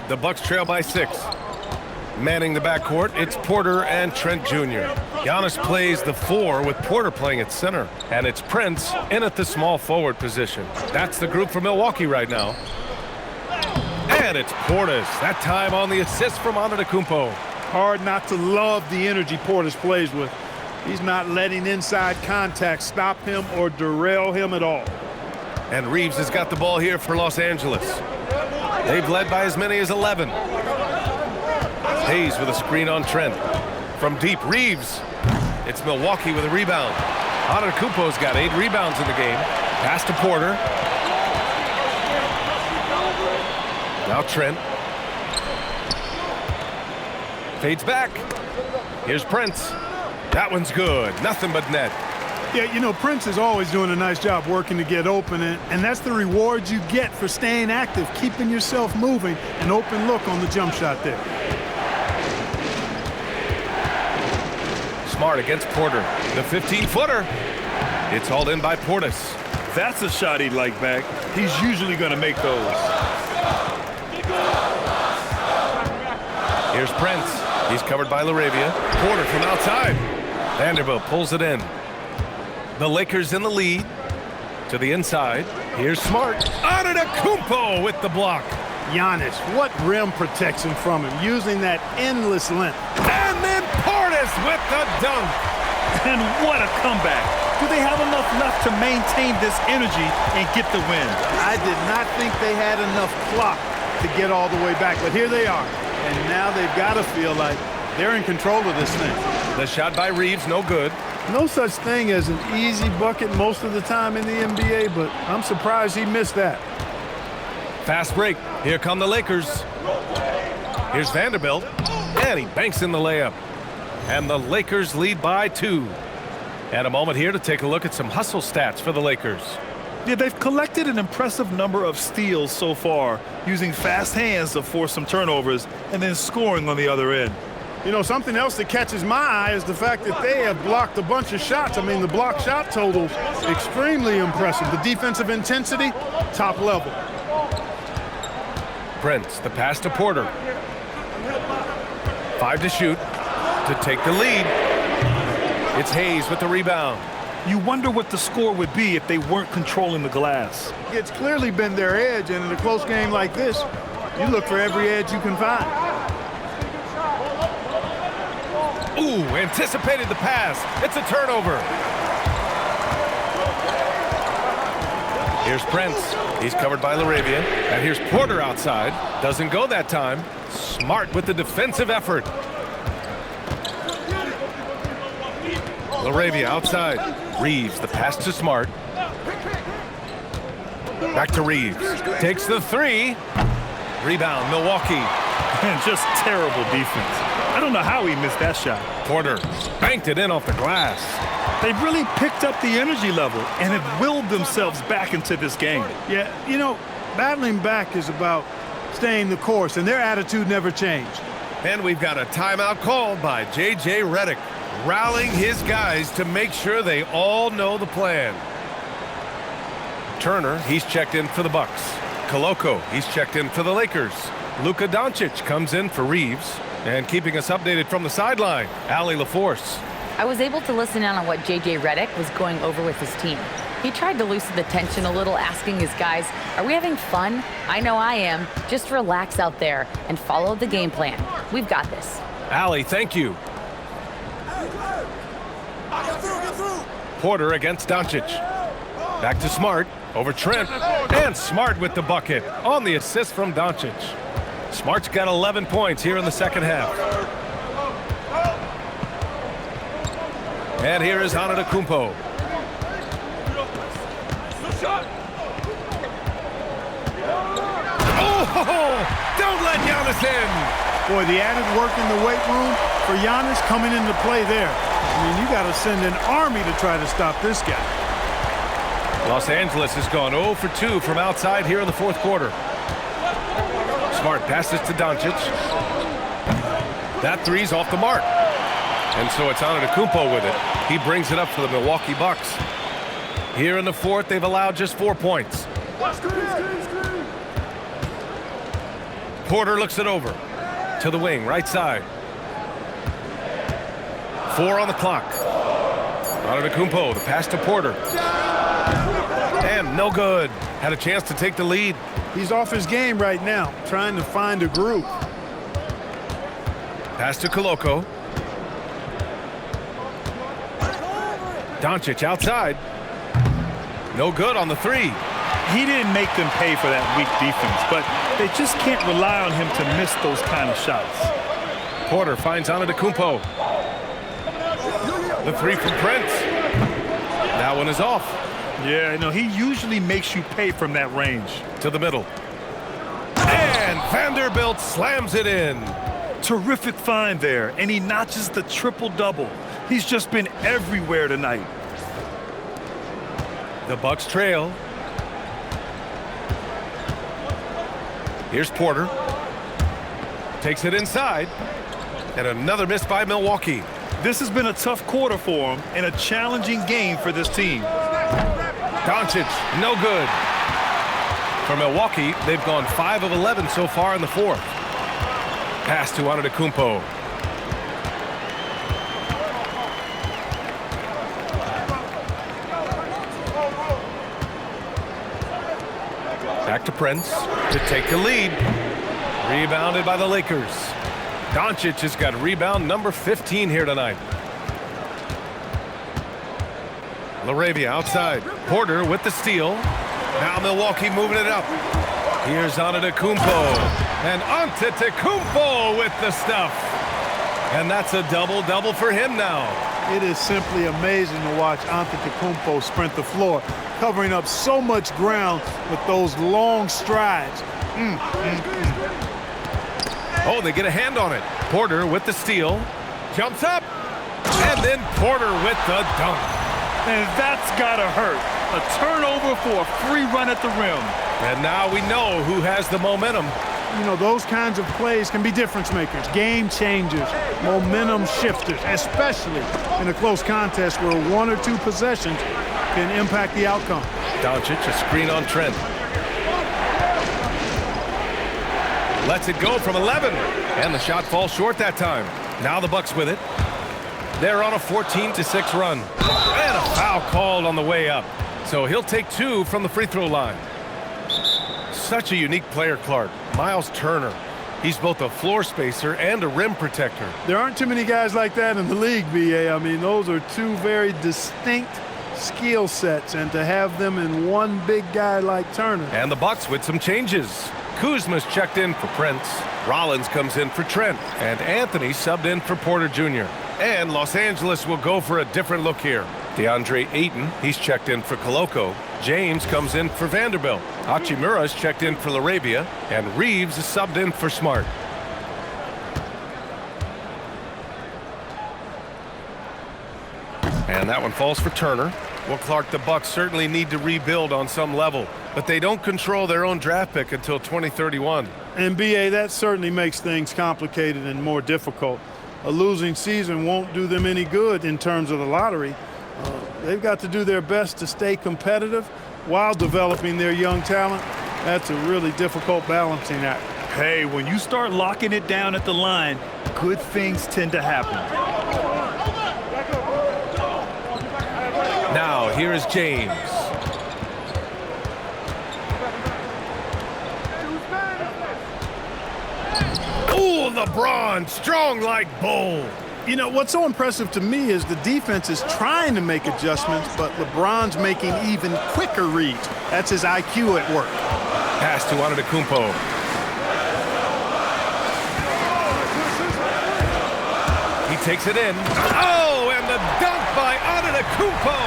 The Bucks trail by 6. Manning the backcourt, it's Porter and Trent Jr. Giannis plays the 4 with Porter playing at center. And it's Prince in at the small forward position. That's the group for Milwaukee right now. And it's Portis, that time on the assist from Antetokounmpo. Hard not to love the energy Portis plays with. He's not letting inside contact stop him or derail him at all. And Reeves has got the ball here for Los Angeles. They've led by as many as 11. Hayes with a screen on Trent. From deep, Reeves. It's Milwaukee with a rebound. Antetokounmpo's got 8 rebounds in the game. Pass to Porter. Now Trent. Fades back. Here's Prince. That one's good. Nothing but net. Yeah, you know, Prince is always doing a nice job working to get open, and that's the reward you get for staying active, keeping yourself moving, an open look on the jump shot there. Smart against Porter. The 15-footer. It's hauled in by Portis. That's a shot he'd like back. He's usually going to make those. Here's Prince. He's covered by LaRavia. Porter from outside. Vanderbilt pulls it in. The Lakers in the lead. To the inside. Here's Smart. Antetokounmpo with the block. Giannis, what rim protection from him, using that endless length. And then Portis with the dunk. And what a comeback. Do they have enough left to maintain this energy and get the win? I did not think they had enough clock to get all the way back, but here they are. And now they've got to feel like they're in control of this thing. The shot by Reeves, no good. No such thing as an easy bucket most of the time in the NBA, but I'm surprised he missed that. Fast break. Here come the Lakers. Here's Vanderbilt. And he banks in the layup. And the Lakers lead by 2. And a moment here to take a look at some hustle stats for the Lakers. Yeah, they've collected an impressive number of steals so far, using fast hands to force some turnovers and then scoring on the other end. You know, something else that catches my eye is the fact that they have blocked a bunch of shots. I mean, the block shot total's extremely impressive. The defensive intensity, top level. Prince, the pass to Porter. 5 to shoot to take the lead. It's Hayes with the rebound. You wonder what the score would be if they weren't controlling the glass. It's clearly been their edge, and in a close game like this, you look for every edge you can find. Ooh, anticipated the pass. It's a turnover. Here's Prince. He's covered by LaRavia. And here's Porter outside. Doesn't go that time. Smart with the defensive effort. LaRavia outside. Reeves, the pass to Smart. Back to Reeves. Takes the 3. Rebound, Milwaukee. And just terrible defense. I don't know how he missed that shot. Porter banked it in off the glass. They've really picked up the energy level and have willed themselves back into this game. Yeah, you know, battling back is about staying the course, and their attitude never changed. And we've got a timeout called by J.J. Redick, rallying his guys to make sure they all know the plan. Turner, he's checked in for the Bucks. Koloko, he's checked in for the Lakers. Luka Doncic comes in for Reeves. And keeping us updated from the sideline, Allie LaForce. I was able to listen in on what J.J. Redick was going over with his team. He tried to loosen the tension a little, asking his guys, are we having fun? I know I am. Just relax out there and follow the game plan. We've got this. Allie, thank you. Porter against Doncic. Back to Smart, over Trent. And Smart with the bucket on the assist from Doncic. Smart's got 11 points here in the second half. And here is Antetokounmpo. Oh, don't let Giannis in. Boy, the added work in the weight room for Giannis coming into play there. I mean, you got to send an army to try to stop this guy. Los Angeles has gone 0 for 2 from outside here in the fourth quarter. Smart passes to Doncic. That 3's off the mark. And so it's Antetokounmpo with it. He brings it up for the Milwaukee Bucks. Here in the fourth, they've allowed just 4 points. Porter looks it over to the wing, right side. 4 on the clock. Antetokounmpo, the pass to Porter. And no good. Had a chance to take the lead. He's off his game right now, trying to find a groove. Pass to Koloko. Doncic outside. No good on the 3. He didn't make them pay for that weak defense, but they just can't rely on him to miss those kind of shots. Porter finds Antetokounmpo. The 3 from Prince. That one is off. Yeah, he usually makes you pay from that range. To the middle. And Vanderbilt slams it in. Terrific find there, and he notches the triple-double. He's just been everywhere tonight. The Bucks trail. Here's Porter. Takes it inside. And another miss by Milwaukee. This has been a tough quarter for him and a challenging game for this team. Doncic, no good. For Milwaukee, they've gone 5 of 11 so far in the 4th. Pass to Antetokounmpo. Back to Prince to take the lead. Rebounded by the Lakers. Doncic has got rebound number 15 here tonight. LaRavia outside. Porter with the steal. Now Milwaukee moving it up. Here's Antetokounmpo. And Antetokounmpo with the stuff. And that's a double-double for him now. It is simply amazing to watch Antetokounmpo sprint the floor, covering up so much ground with those long strides. Oh, they get a hand on it. Porter with the steal. Jumps up. And then Porter with the dunk. And that's gotta hurt. A turnover for a free run at the rim. And now we know who has the momentum. Those kinds of plays can be difference makers, game changers, momentum shifters, especially in a close contest where 1 or 2 possessions can impact the outcome. Doncic, a screen on Trent. Lets it go from 11. And the shot falls short that time. Now the Bucks with it. They're on a 14-6 run. And a foul called on the way up. So he'll take 2 from the free throw line. Such a unique player, Clark. Miles Turner. He's both a floor spacer and a rim protector. There aren't too many guys like that in the league, B.A. I mean, those are 2 very distinct skill sets, and to have them in one big guy like Turner. And the Bucks with some changes. Kuzma's checked in for Prince. Rollins comes in for Trent. And Anthony subbed in for Porter Jr. And Los Angeles will go for a different look here. DeAndre Ayton, he's checked in for Koloko. James comes in for Vanderbilt. Hachimura's checked in for LaRavia. And Reeves is subbed in for Smart. And that one falls for Turner. Well, Clark, the Bucks certainly need to rebuild on some level, but they don't control their own draft pick until 2031. And, B.A., that certainly makes things complicated and more difficult. A losing season won't do them any good in terms of the lottery. They've got to do their best to stay competitive while developing their young talent. That's a really difficult balancing act. Hey, when you start locking it down at the line, good things tend to happen. Now, here is James. Ooh, LeBron, strong like bull. What's so impressive to me is the defense is trying to make adjustments, but LeBron's making even quicker reads. That's his IQ at work. Pass to Antetokounmpo. He takes it in. Oh, and the dunk by Antetokounmpo.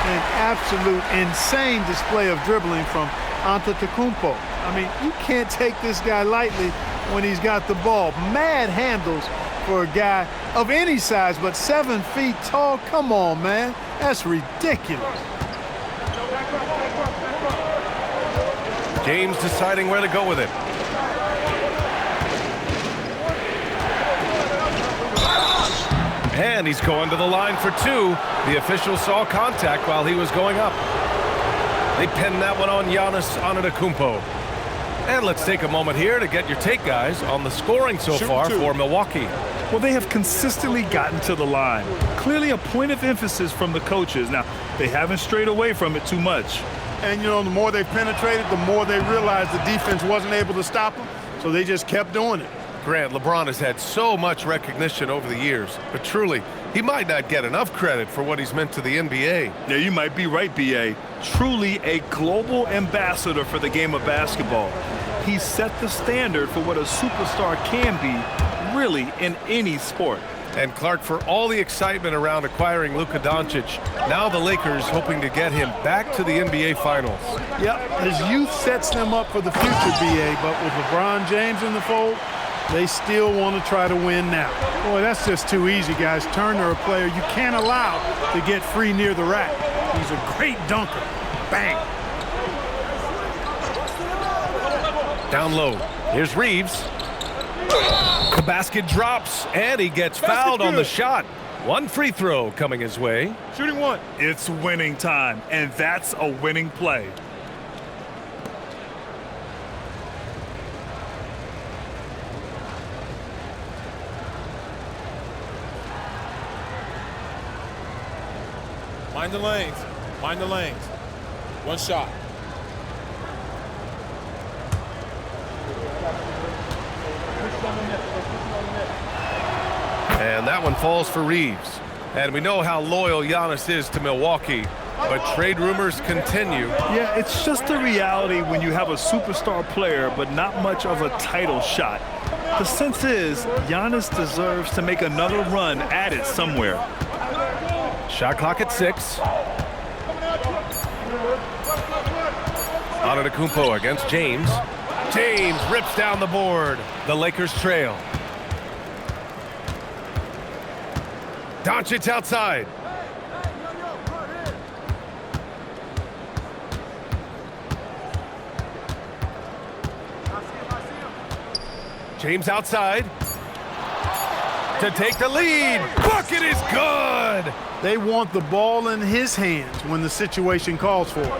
An absolute insane display of dribbling from Antetokounmpo. I mean, you can't take this guy lightly when he's got the ball. Mad handles for a guy of any size, but 7 feet tall. Come on, man. That's ridiculous. James deciding where to go with it. And he's going to the line for 2. The official saw contact while he was going up. They pinned that one on Giannis Antetokounmpo. And let's take a moment here to get your take, guys, on the scoring so far for Milwaukee. Well, they have consistently gotten to the line. Clearly a point of emphasis from the coaches. Now, they haven't strayed away from it too much. And, you know, the more they penetrated, the more they realized the defense wasn't able to stop them, so they just kept doing it. Grant, LeBron has had so much recognition over the years, but truly, he might not get enough credit for what he's meant to the NBA. Yeah, you might be right, B.A. Truly a global ambassador for the game of basketball. He set the standard for what a superstar can be, really, in any sport. And Clark, for all the excitement around acquiring Luka Doncic, now the Lakers hoping to get him back to the NBA Finals. Yep, his youth sets them up for the future, B.A., but with LeBron James in the fold, they still want to try to win now. Boy, that's just too easy, guys. Turner, a player you can't allow to get free near the rack. He's a great dunker. Bang. Down low. Here's Reeves. The basket drops, and he gets fouled on the shot. One free throw coming his way. Shooting one. It's winning time, and that's a winning play. Mind the lanes. Mind the lanes. One shot. And that one falls for Reeves. And we know how loyal Giannis is to Milwaukee, but trade rumors continue. Yeah, it's just a reality when you have a superstar player, but not much of a title shot. The sense is Giannis deserves to make another run at it somewhere. Shot clock at 6. Antetokounmpo against James. James rips down the board. The Lakers trail. Doncic outside. James outside to take the lead. Bucket is good. They want the ball in his hands when the situation calls for it.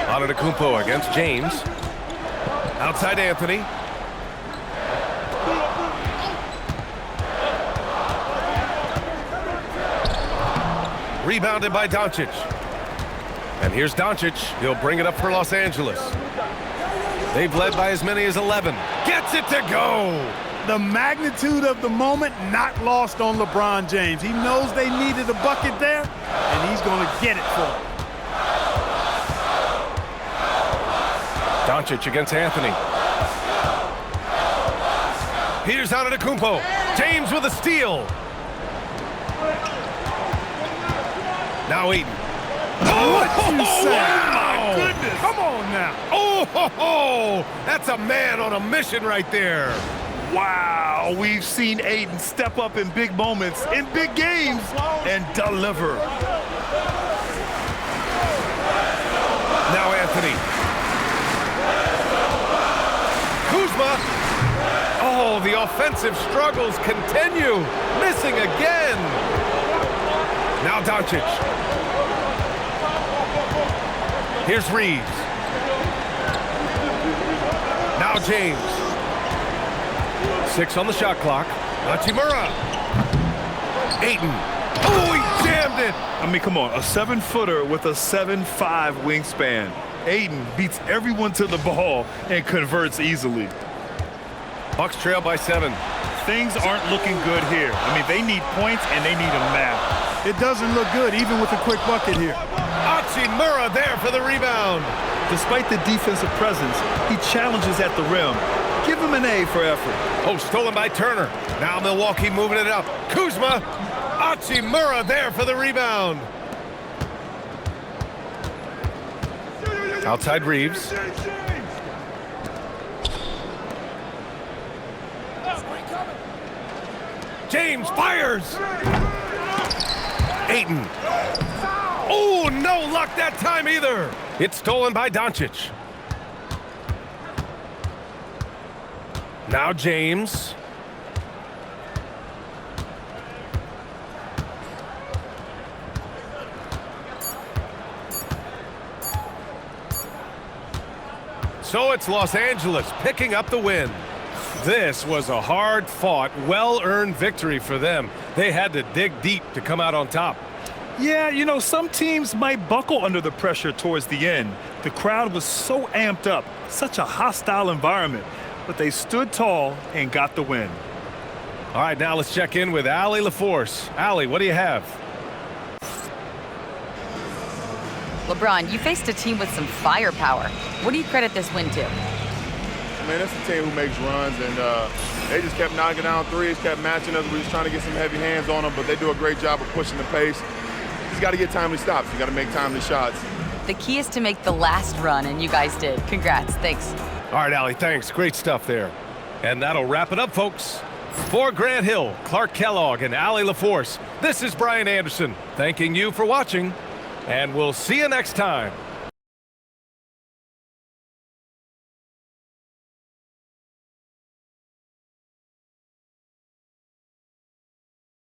Antetokounmpo against James. Outside Anthony. Rebounded by Doncic. And here's Doncic. He'll bring it up for Los Angeles. They've led by as many as 11. Gets it to go. The magnitude of the moment not lost on LeBron James. He knows they needed a bucket there, and he's going to get it for them. Doncic against Anthony. Here's Antetokounmpo. James with a steal. Now Eaton. What you say? Wow. My goodness. Come on now. Oh, ho, ho. That's a man on a mission right there. Wow, we've seen Ayton step up in big moments, in big games, and deliver. Now Anthony. Kuzma. Oh, the offensive struggles continue. Missing again. Now Doncic. Here's Reeves. Now James. 6 on the shot clock. Hachimura. Ayton. Oh, he jammed it. I mean, come on, a 7-footer with a 7'5" wingspan. Ayton beats everyone to the ball and converts easily. Bucks trail by 7. Things aren't looking good here. I mean, they need points and they need them now. It doesn't look good, even with a quick bucket here. Hachimura there for the rebound. Despite the defensive presence, he challenges at the rim. Give him an A for effort. Oh, stolen by Turner. Now Milwaukee moving it up. Kuzma. Hachimura there for the rebound. Outside Reeves. James fires. Ayton. Oh, no luck that time either. It's stolen by Doncic. Now James. So it's Los Angeles picking up the win. This was a hard-fought, well-earned victory for them. They had to dig deep to come out on top. Yeah, you know, some teams might buckle under the pressure towards the end. The crowd was so amped up, such a hostile environment, but they stood tall and got the win. All right, now let's check in with Allie LaForce. Allie, what do you have? LeBron, you faced a team with some firepower. What do you credit this win to? Man, it's a team who makes runs, and they just kept knocking down threes, kept matching us. We was trying to get some heavy hands on them, but they do a great job of pushing the pace. You just got to get timely stops. You got to make timely shots. The key is to make the last run, and you guys did. Congrats. Thanks. All right, Allie, thanks. Great stuff there. And that'll wrap it up, folks. For Grant Hill, Clark Kellogg, and Allie LaForce, this is Brian Anderson thanking you for watching, and we'll see you next time.